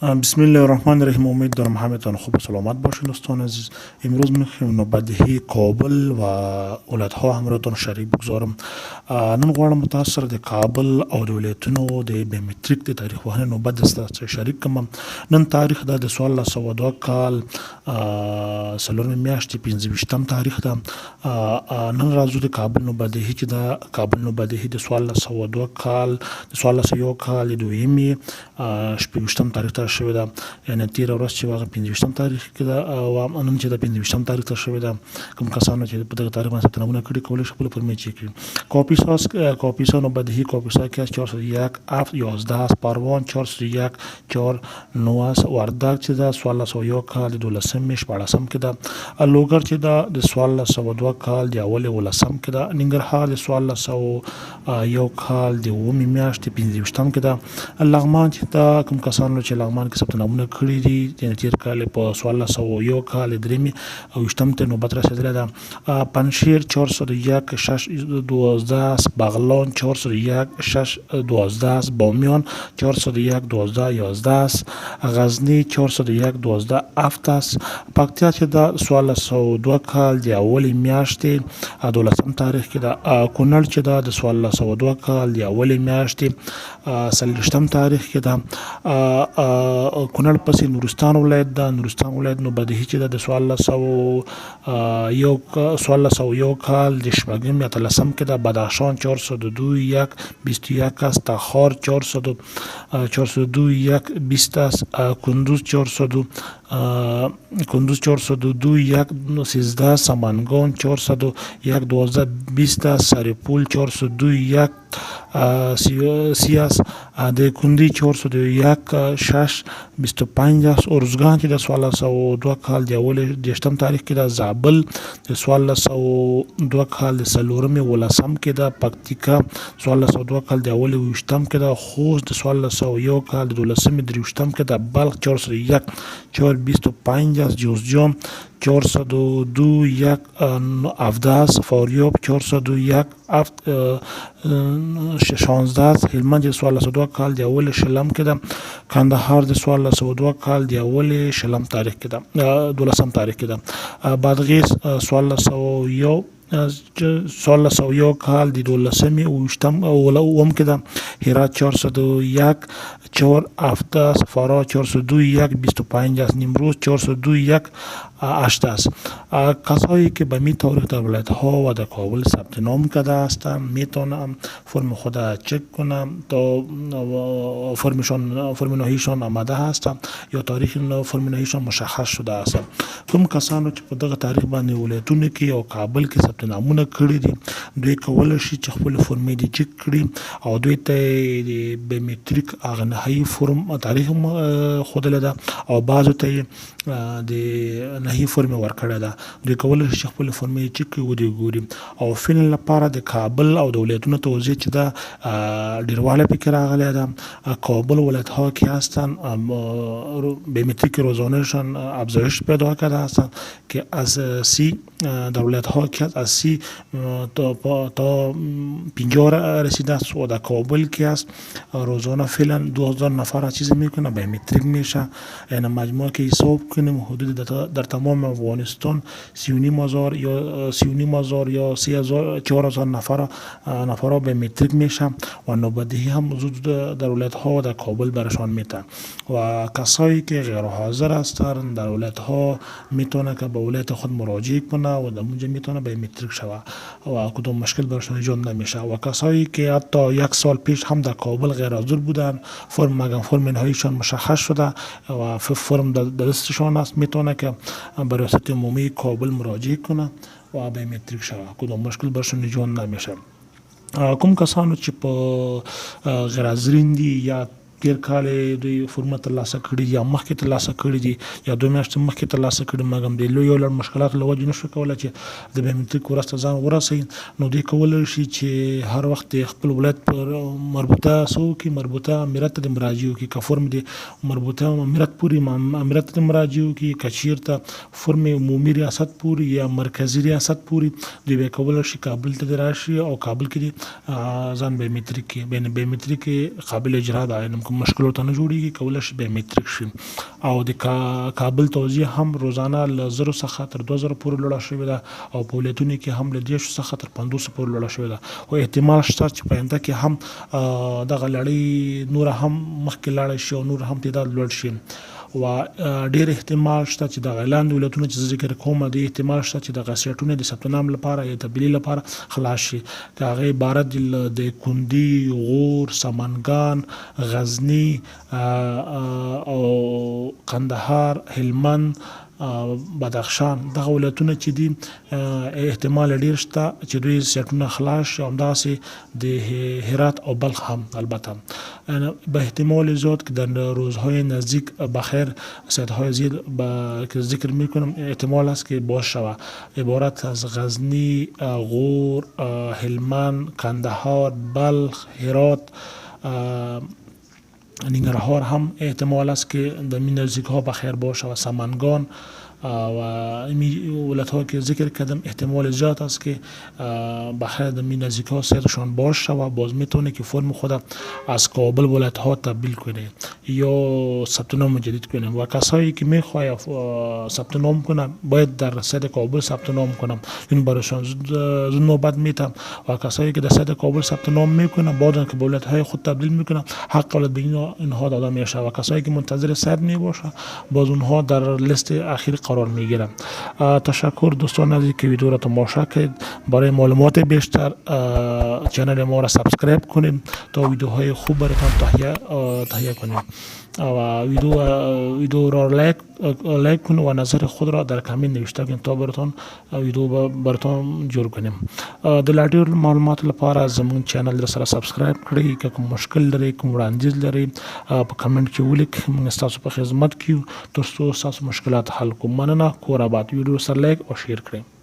بسم الله الرحمن الرحیم. امید دارم همتان خوب و سلامت باشین دوستان عزیز. امروز میخوایم نوبدهی کابل و ولایت‌ها همراهتان شریک بگذارم. نن غواړم تاسو سره د کابل او د ولایتونو د بیومتریک د تاریخ وهنې نوبت درته سره شریک کړم. نن تاریخ ده د 1402 کال څلورمې میاشتې 25 تاریخ ده. نن راځو د کابل نوبدهي چې د کابل نوبدهي د 1402 کال د 1401 کال د دویمې 26 تاریخ ته شوې ده، یعنې تېره ورځ چې هغه 25 تاریخ کې ده او نن چې د 25 تاریخ ته شوې ده. کوم کسانو چې په دغه تاریخ باندې ثبت نامونه کړي کولی شي خپل فرمې چک کړي. کاپیسا نوبدهی کاپیسا که 401 7 11 پروان 401 4 9 وردګ چې ده 1401 کال د 12 14 کې ده. لوګر چې ده د 1402 کال د اول 18 کې ده. ننګرهار د 1401 کال د 9 میاشتې 25 کې ده. لغمان چې ده کوم کسانو چې لغمان کې ثبت نامونه کړي دي یعنې تېر کال په 1401 کال درېمې او 20 ته نوبت رسېدلی ده. پنجشیر 401 6 12 بغلان 401 6 12 بامیان 401 12 11 غزنی 401 12 17 پکتیا چې ده 1402 کال د اولې میاشتې 12 تاریخ کې ده. کونړ چې ده د 1402 کال د اولې میاشتې 40 تاریخ کې ده. کونړ پسې نورستان ولایت ده. نورستان ولایت نوبدهي چې ده د 1401 کال د شپږم یا 13 کې ده. بدخشان 402 1 21 است. تخار 402 1 20 است. کندوز 402 1 13 سمنگان 401 12 20 است. سرپول 402 1 30 است. د کندی 401 6 25 است. ارزګان چې د 1402 کال د اول 18 تاریخ کې ده. زابل د 1402 کال د څلورمې 18 کې ده. پکتیکا 1402 کال د اول 20 کې ده. خوست د 1401 کال د 12 23 کې ده. بلخ 401 4 25 است. جوزجان 402 1 17 فاریاب 401 16 است. هلمند د 1402 کال د اول 20 کې ده. کندهار د 1402 کال د اول 20 تاریخ کې ده 12 تاریخ کې ده. بادغیس 1401 کال د 12 اوم کې ده. هرات 401 4 17 فرا 402 1 25 است. نیمروز 402 1 8 است. کسایی که به می تاریخ در ولایت ها و در کابل ثبت نام کرده هستند میتونم فرم خود چک کنم تا فرم نهاییشان آمده هستند یا تاریخ فرم نهاییشان مشخص شده است. کوم کسانو چې په دغه تاریخ باندې ولایتونو کې او کابل کې ثبت نامونه کړي دي دوی کولی شي چې خپل فرمې دي چک کړي او دوی ته د بیومتریک هغه نهایي فرم تاریخ ښودلی ده او بعضو ته د نهایي فرم ورکړی ده. دوی کولی شي خپل فرمې چک کړي ودې ګوري. او فعلا لپاره د کابل او د ولایتونو توضیح چې ده ډیروالی پکې راغلی ده. کابل ولایت‌ها که هستند بیومتریک روزانهشان افزایش پیدا کرده هستند که از 30 در ولایت‌ها که از 30 تا 50 رسیده است و در کابل که است روزانه فعلا 2000 نفر چیزی میکنه بیومتریک میشه. یعنی مجموع که حساب کنیم حدود در تمام افغانستان 3,500 یا 3,500 یا 4,000 نفر بیومتریک میشه و نوبدهی هم وجود در ولایت‌ها و در کابل برشان میتن و کسایی که غیر حاضر هستند در ولایت‌ها میتونه که به ولایت خود مراجعه کنه و در اونجا میتونه بیومتریک شوه و کدام مشکل برشان ایجاد نمیشه. و کسایی که حتی 1 سال پیش هم در کابل غیر حاضر بودن فرم نهاییشان مشخص شده و فرم در دستشان است میتونه که به ریاست عمومی کابل مراجعه کنه و بیومتریک شوه کدام مشکل برشان ایجاد نمیشه. کوم کسانو چې په غیر حاضرین دي یا تیر کال دوی فرمه ترلاسه کړي دي یا مخکې ترلاسه کړي دي یا 2 میاشتې مخکې ترلاسه کړي مګر د یو لړ مشکلاتو له وجې نشو کولی چې د بیومتریک وروسته ځان ورسوي نو دوی کولی شي چې هر وخت خپل ولایت پر مربوطه امارت ته د مراجعه وکړي. که فرم د مربوطه امارت پورې امارت ته مراجعه وکړي، که چېرته فرم عمومي ریاست پورې یا مرکزي ریاست پورې دوی بیا کولی شي کابل ته راشي او کابل کې ځان بیومتریک کړي. بیومتریک قابل اجرا ده. مشکل ورته نه جوړیږي، کولی شي بایومیتریک شي. او د کابل توزیع هم روزانه له 0 څخه تر 2000 پورې لوړه شوې ده او په ولایتونو کې هم له 10 څخه تر 500 پورې لوړه شوې ده. او احتمال شته چې په آینده کې هم دغه لړۍ نور هم مخکې لاړه شي او نور هم تعداد لوړ شي. و ډېر احتمال شته چې دغه لاندې ولایتونه چې زه ذکر کوم د احتمال شته چې دغه سیټونه د ثبت نام لپاره یا تبدیلي لپاره خلاص شي. د هغې عبارت د کندي، غور، سمنګان، غزني او قندهار، هلمند، بدخشان، دغه ولایتونه چې دي احتمال ډېر شته چې دوی سیټونه خلاص شي. همداسې د هرات او بلخ هم البته به احتمال زیاد که در روزهای نزدیک بخیر سیت‌های زیاد که ذکر میکنم احتمال است که باز شود. عبارت از غزنی، غور، هلمند، قندهار، بلخ، هرات، ننگرهار هم احتمال است که در این نزدیک ها بخیر باشه و سمنگان و این ولایت ها که ذکر کردم احتمال زیاد است که بخیر در این نزدیک ها سیرشان باشه و باز میتونه که فرم خود از کابل ولایت ها تبدیل کنه یا ثبت نام جدید کنه. و کسایی که میخواد ثبت نام کنه باید در سایت کابل ثبت نام کنم، این برایشان زود نوبت میتم. و کسایی که در سایت کابل ثبت نام میکنه بعد که ولایت های خود تبدیل میکنه حق ولایت به اینها داده میشه. و کسایی که منتظر سایت میباشه باز اونها در لیست اخیر قرار میگیرم. تشکر دوستان عزیز که ویدیو را تماشا کردید. برای معلومات بیشتر چنل ما را سابسکرایب کنید تا ویدیوهای خوب براتون تهیه کنیم. و ویدیو را لایک کنید و نظر خود را در کامنت نوشته کنید تا براتون ویدیو براتون جوړ کنیم. د لا ډېرو معلوماتو لپاره زموږ چینل را سره سابسکرایب کړئ. که کوم مشکل لرئ، کوم وړاندیز لرئ په کمنټ کې ولیکئ، موږ ستاسو په خدمت کې یو تر څو ستاسو مشکلات حل کوو. مننه. کور آباد. ویډیو سره لایک او شیر کړئ.